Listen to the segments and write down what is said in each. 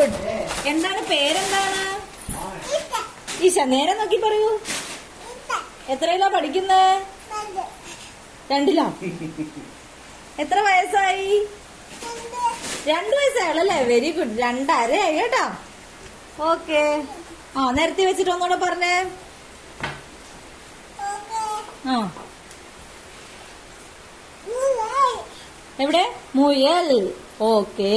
Good. എന്താണ് പേരെന്താണ്? ഈശ നേരെ നോക്കി പറയൂ. എത്രയിലാ പഠിക്കുന്നേ? 2ലാ. എത്ര വയസ്സായി? 2 വയസ്സായല്ലേ? Very good. 2.5 ആയി കേട്ടോ. ഓക്കെ. നേരത്തെ വെച്ചിട്ട് ഒന്നുകൂടെ പറഞ്ഞേ. എവിടെ? മുയൽ. ഓക്കെ.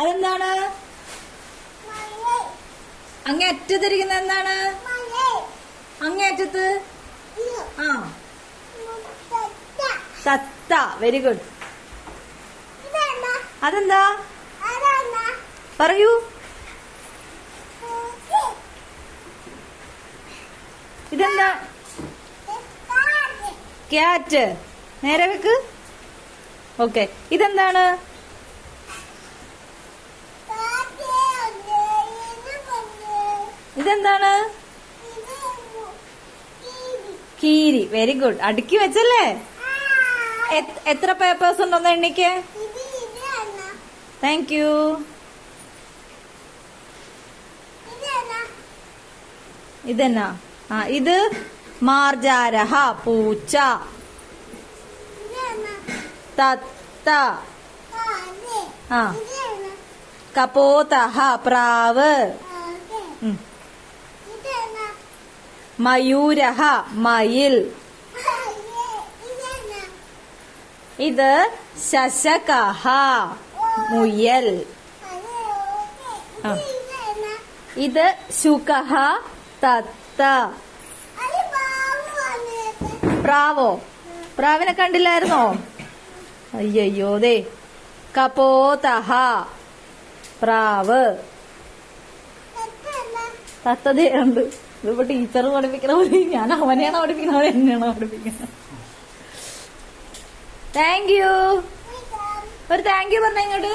അതെന്താണ്? അങ്ങേ അറ്റത്തിരിക്കുന്ന എന്താണ്? അങ്ങേ അറ്റത്ത് തത്ത. Very good. അതെന്താ? പറയൂ. ഇതെന്താ? ക്യാറ്റ്. നേരെ വെക്ക്. ഓക്കെ. ഇതെന്താണ്? ഇതെന്താണ്? കീരി. Very good. അടുക്കി വെച്ചല്ലേ? എത്ര പേപ്പേഴ്സ് ഉണ്ടോന്ന് എണ്ണിക്ക്. Thank you. ഇതെന്നാ? ഇത് മാർജാരഹ പൂച്ച. തത്ത. കപോതഹ പ്രാവ്. മയൂരഹ മയിൽ. ഇത് ശശകഹ മുയൽ. ഇത് ശുകഹ തത്ത. പ്രാവോ? പ്രാവിനെ കണ്ടില്ലായിരുന്നോ? അയ്യോ ദേ. കപോതഹ പ്രാവ്. തത്തതേ ഉണ്ട്. ഇതിപ്പോ ടീച്ചർ പഠിപ്പിക്കണ പോലെ ഞാൻ അവനെയാണോ പഠിപ്പിക്കുന്നത് അവൻ എന്നെയാണോ പഠിപ്പിക്കുന്നത്? Thank you. ഒരു താങ്ക് യു പറഞ്ഞ ഇങ്ങോട്ട്.